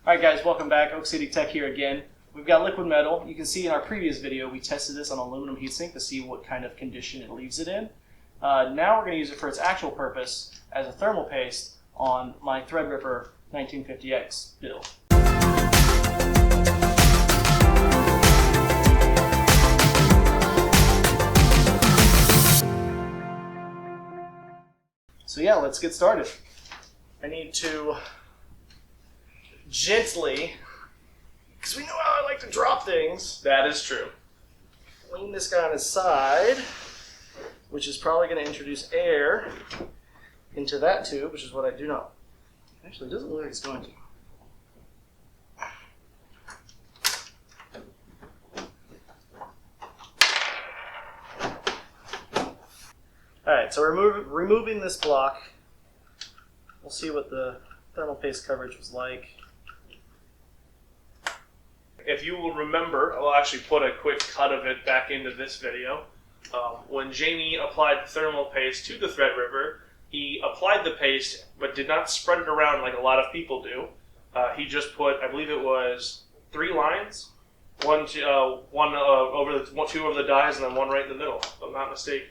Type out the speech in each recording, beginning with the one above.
Alright guys, welcome back. Oak City Tech here again. We've got liquid metal. You can see in our previous video we tested this on an aluminum heatsink to see what kind of condition it leaves it in. Now we're going to use it for its actual purpose as a thermal paste on my Threadripper 1950X build. So yeah, let's get started. I need to gently, because we know how I like to drop things. That is true. Lean this guy on his side, which is probably going to introduce air into that tube, which is what I do not. Actually, it doesn't look like it's going to. Alright, so we're removing this block. We'll see what the thermal paste coverage was like. If you will remember, I'll actually put a quick cut of it back into this video. When Jamie applied the thermal paste to the Threadripper, he applied the paste but did not spread it around like a lot of people do. He just put, I believe it was 3 lines, one over the 2 over the dies and then one right in the middle, if I'm not mistaken.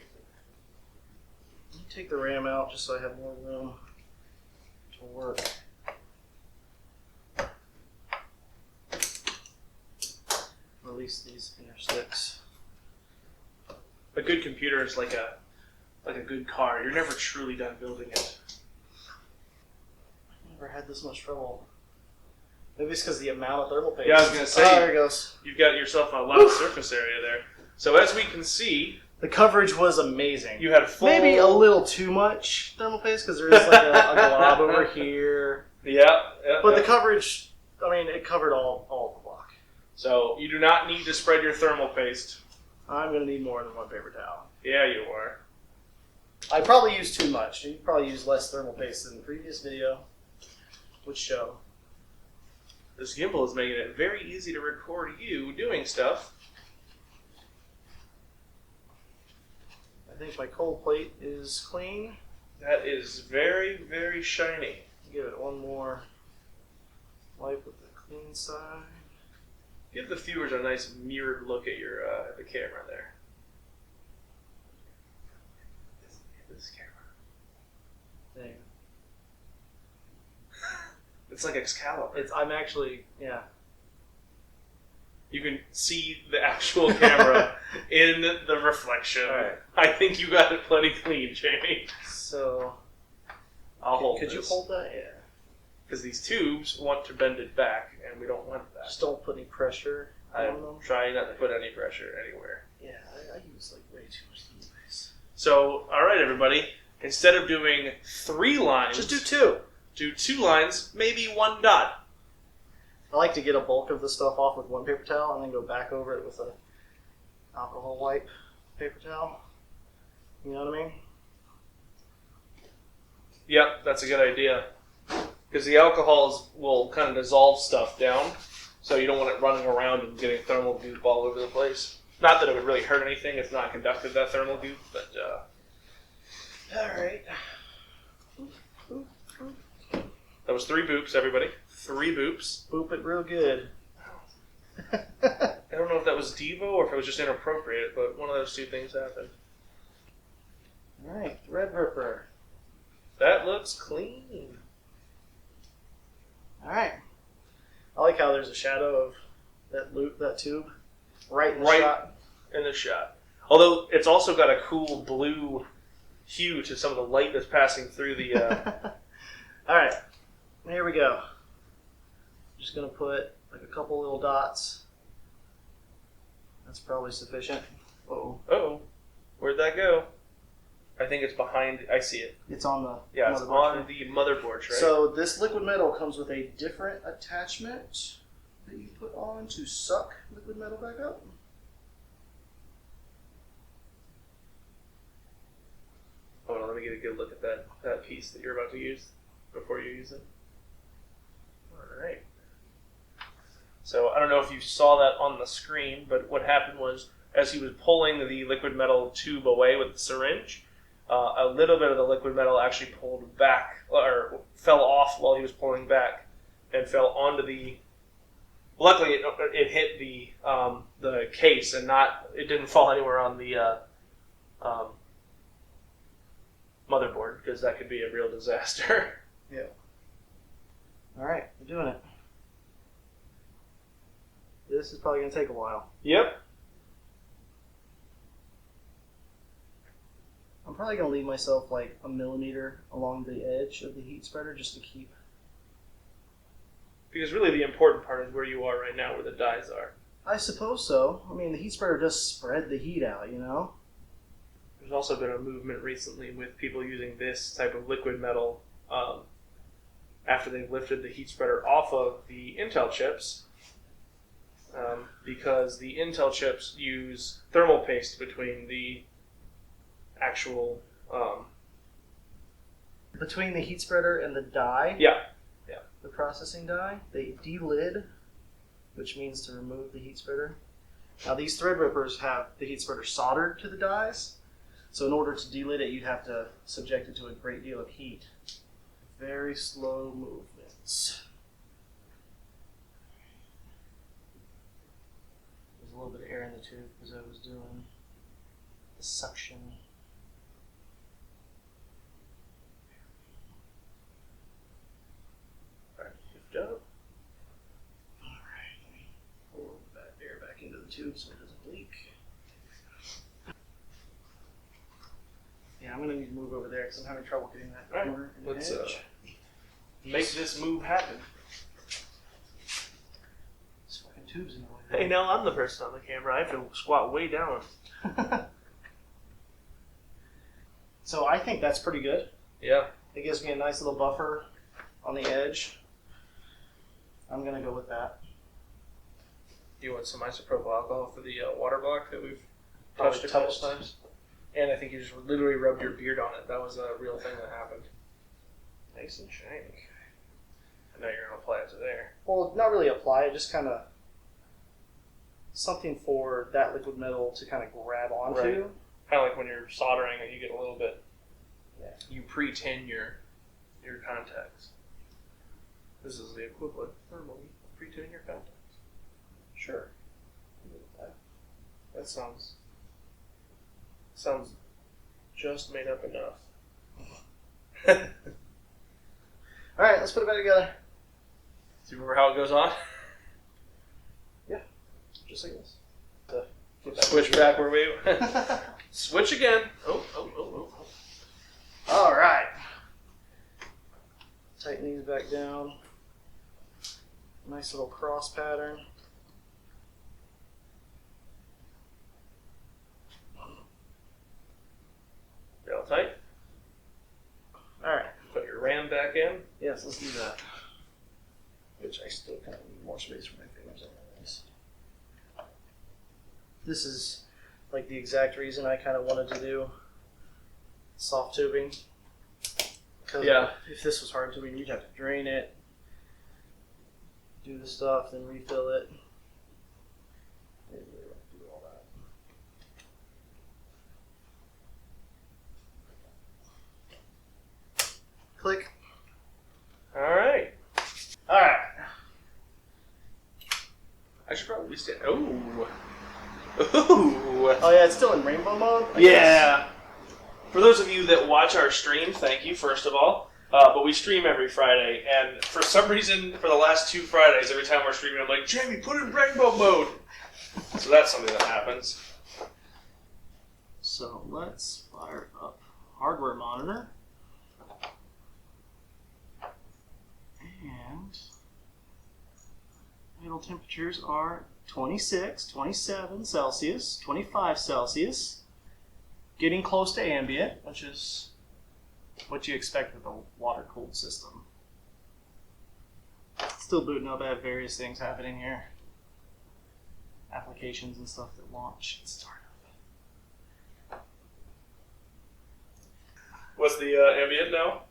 Let me take the RAM out just so I have more room to work. Release these inner sticks. A good computer is like a good car. You're never truly done building it. I've never had this much trouble. Maybe it's because of the amount of thermal paste. Yeah, I was going to say, there it goes. You've got yourself a lot of surface area there. So as we can see, the coverage was amazing. You had full... Maybe a little too much thermal paste because there is like a glob over here. Yeah. But the coverage, I mean, it covered all of the block. So you do not need to spread your thermal paste. I'm going to need more than one paper towel. Yeah, you are. I probably used too much. You probably used less thermal paste than the previous video would show. This gimbal is making it very easy to record you doing stuff. I think my cold plate is clean. That is very, very shiny. Give it one more wipe with the clean side. Give the viewers a nice mirrored look at your the camera there. This camera. There. It's like Excalibur. I'm actually, yeah. You can see the actual camera in the reflection. All right. I think you got it plenty clean, Jamie. So, I'll hold Could this. you hold that? Yeah. Because these tubes want to bend it back, and we don't want that. Just don't put any pressure on I'm them. trying not to put any pressure anywhere. Yeah, I use like way too much anyways. So, all right, everybody. Instead of doing 3 lines, Just do 2. Do 2 lines, maybe 1 dot. I like to get a bulk of the stuff off with one paper towel and then go back over it with a alcohol wipe paper towel. You know what I mean? Yep, that's a good idea. Because the alcohols will kind of dissolve stuff down, so you don't want it running around and getting thermal goop all over the place. Not that it would really hurt anything. It's not conductive, that thermal goop, but... Alright. That was 3 boops, everybody. 3 boops. Boop it real good. I don't know if that was Devo or if it was just inappropriate, but one of those 2 things happened. Alright, Threadripper. That looks clean. Alright. I like how there's a shadow of that tube right in the shot. In the shot. Although it's also got a cool blue hue to some of the light that's passing through the... Alright, here we go. Just going to put like a couple little dots. That's probably sufficient. Uh-oh. Uh-oh. Where'd that go? I think it's behind... I see it. It's on the Yeah, it's on the motherboard tray. So this liquid metal comes with a different attachment that you put on to suck liquid metal back up. Hold on, let me get a good look at that piece that you're about to use before you use it. Alright. So I don't know if you saw that on the screen, but what happened was as he was pulling the liquid metal tube away with the syringe, a little bit of the liquid metal actually pulled back or fell off while he was pulling back. and fell onto the. Luckily, it hit the case and it didn't fall anywhere on the motherboard, because that could be a real disaster. Yeah. All right, we're doing it. This is probably going to take a while. Yep. I'm probably going to leave myself like a millimeter along the edge of the heat spreader just to keep. Because really the important part is where you are right now, where the dies are. I suppose so. I mean, the heat spreader does spread the heat out, you know? There's also been a movement recently with people using this type of liquid metal after they've lifted the heat spreader off of the Intel chips, because the Intel chips use thermal paste between the actual... Between the heat spreader and the die? Yeah. The processing die, they delid, which means to remove the heat spreader. Now these Threadrippers have the heat spreader soldered to the dies, so in order to delid it, you'd have to subject it to a great deal of heat. Very slow movements. There's a little bit of air in the tube because I was doing the suction. Up. Alright, pull that air back into the tube so it doesn't leak. Yeah, I'm going to need to move over there because I'm having trouble getting that corner and Let's edge. make this move happen. This fucking tube's in the way. Hey, now I'm the person on the camera. I have to squat way down. So I think that's pretty good. Yeah. It gives me a nice little buffer on the edge. I'm going to go with that. You want some isopropyl alcohol for the water block that we've touched a couple times? And I think you just literally rubbed your beard on it. That was a real thing that happened. Nice and shiny. And now you're going to apply it to there. Well, not really apply it, just kind of something for that liquid metal to kind of grab onto. Right. Kind of like when you're soldering and you get a little bit... Yeah. You pre-tin your contacts. This is the equivalent thermally of pre-tinning your contacts. Sure. That sounds just made up enough. Alright, let's put it back together. Do you remember how it goes on? Yeah. Just like this. Switch back where we... Switch again. Oh. Alright. Tighten these back down. Nice little cross pattern. Real tight. Alright. Put your RAM back in. Yes, let's do that. Which I still kind of need more space for my fingers anyways. This is like the exact reason I kind of wanted to do soft tubing. Because if this was hard tubing, you'd have to drain it, do the stuff, then refill it. I didn't really want to do all that. Click. Alright. Alright. I should probably stand. Ooh. Ooh. Oh yeah, it's still in rainbow mode? I Yeah. guess. For those of you that watch our stream, thank you, first of all. But we stream every Friday, and for some reason, for the last 2 Fridays, every time we're streaming, I'm like, Jamie, put it in rainbow mode! So that's something that happens. So let's fire up hardware monitor. And idle temperatures are 26, 27 Celsius, 25 Celsius. Getting close to ambient, which is what you expect with a water-cooled system. Still booting up. I have various things happening here. Applications and stuff that launch and start up. What's the ambient now?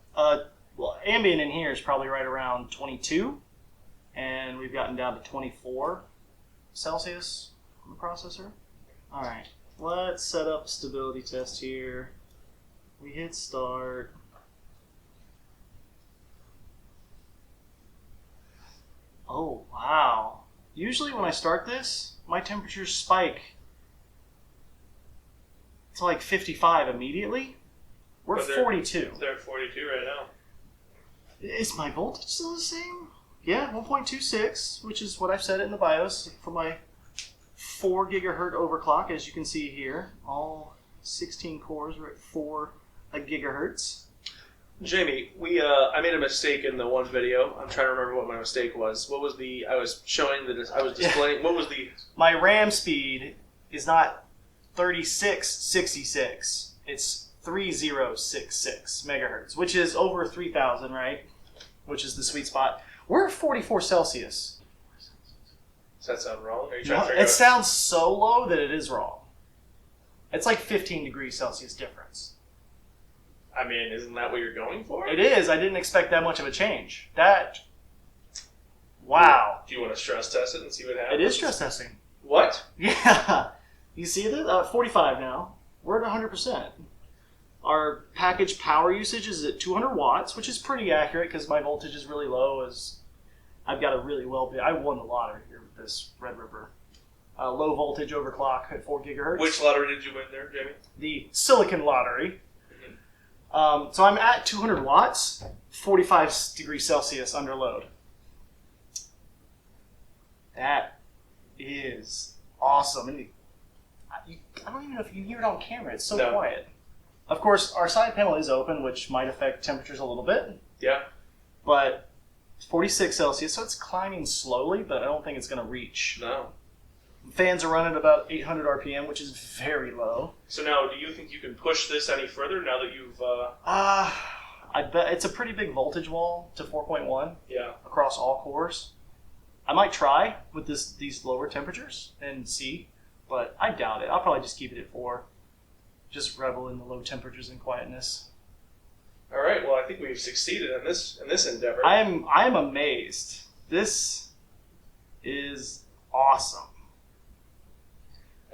Well, ambient in here is probably right around 22, and we've gotten down to 24 Celsius on the processor. All right, let's set up a stability test here. We hit start. usually when I start this, my temperatures spike to like 55 immediately. We're at 42. They're at 42 right now. Is my voltage still the same? Yeah, 1.26, which is what I've set it in the BIOS for my 4 gigahertz overclock, as you can see here. All 16 cores are at 4 gigahertz. Jamie, I made a mistake in the one video. I'm trying to remember what my mistake was. What was I was displaying, what was the... My RAM speed is not 3666. It's 3066 megahertz, which is over 3000, right? Which is the sweet spot. We're at 44 Celsius. Does that sound wrong? Are you trying to figure It out? sounds so low that it is wrong. It's like 15 degrees Celsius difference. I mean, isn't that what you're going for? It is. I didn't expect that much of a change. Wow. Do you want to stress test it and see what happens? It is stress testing. What? Yeah. You see this? 45 now. We're at 100%. Our package power usage is at 200 watts, which is pretty accurate because my voltage is really low. I've got a really I won the lottery here with this Threadripper. Low voltage overclock at 4 gigahertz. Which lottery did you win there, Jamie? The silicon lottery. So I'm at 200 watts, 45 degrees Celsius under load. That is awesome. And I don't even know if you can hear it on camera. It's so quiet. Of course, our side panel is open, which might affect temperatures a little bit. Yeah. But 46 Celsius, so it's climbing slowly, but I don't think it's going to reach. No. Fans are running at about 800 RPM, which is very low. So now, do you think you can push this any further now that you've... I bet it's a pretty big voltage wall to 4.1 across all cores. I might try with these lower temperatures and see, but I doubt it. I'll probably just keep it at 4. Just revel in the low temperatures and quietness. All right. Well, I think we've succeeded in this endeavor. I am amazed. This is awesome.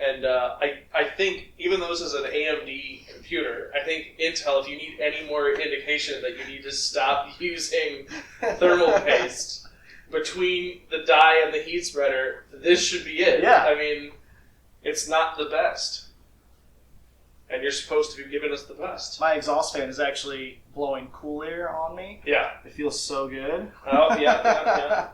And I think, even though this is an AMD computer, I think Intel, if you need any more indication that you need to stop using thermal paste between the die and the heat spreader, this should be it. Yeah. I mean, it's not the best. And you're supposed to be giving us the best. My exhaust fan is actually blowing cool air on me. Yeah. It feels so good. Oh, yeah.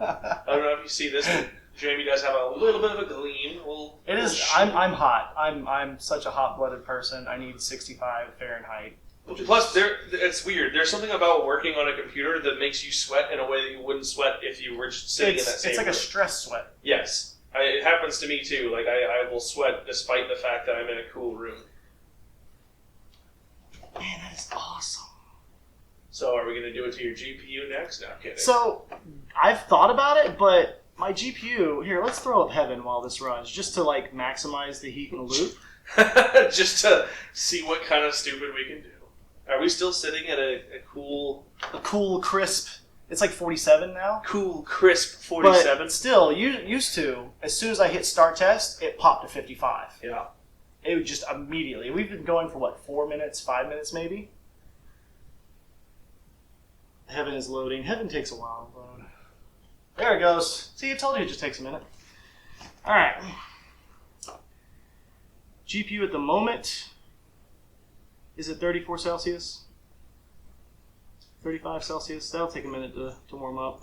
I don't know if you see this, but Jamie does have a little bit of a gleam. It is. I'm hot. I'm such a hot-blooded person. I need 65 Fahrenheit. Plus, it's weird. There's something about working on a computer that makes you sweat in a way that you wouldn't sweat if you were just sitting in that same It's like room. a stress sweat. Yes. It happens to me, too. Like, I will sweat despite the fact that I'm in a cool room. Man, that is awesome. So, are we going to do it to your GPU next? No, I'm kidding. So, I've thought about it, but my GPU... Here, let's throw up Heaven while this runs, just to, like, maximize the heat in the loop. Just to see what kind of stupid we can do. Are we still sitting at a cool... A cool, crisp... It's like 47 now. Cool, crisp 47? But still, used to, as soon as I hit start test, it popped to 55. Yeah. It would just immediately. We've been going for, 4 minutes, 5 minutes maybe? Heaven is loading. Heaven takes a while to load. There it goes. See, I told you it just takes a minute. Alright. GPU at the moment is at 34 Celsius. 35 Celsius. That'll take a minute to warm up.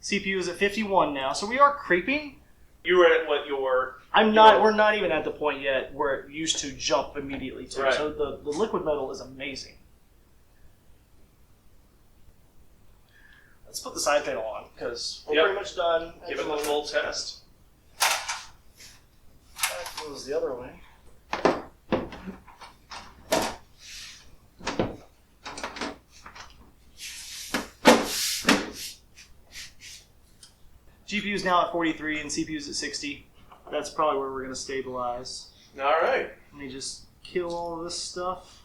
CPU is at 51 now, so we are creeping. You were at what your... We're not even at the point yet where it used to jump immediately to. Right. So the liquid metal is amazing. Let's put the side panel on because we're pretty much done. Give it the full test. That goes the other way. GPU is now at 43 and CPU is at 60. That's probably where we're going to stabilize. All right. Let me just kill all of this stuff.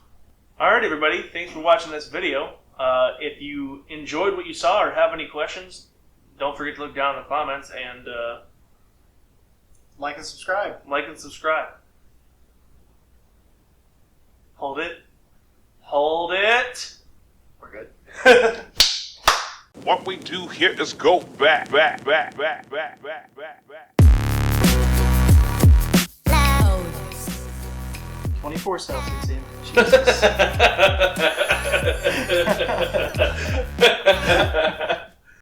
All right, everybody. Thanks for watching this video. If you enjoyed what you saw or have any questions, don't forget to look down in the comments and like and subscribe. Hold it. Hold it. We're good. What we do here is go back. 24 Celsius in. Jesus.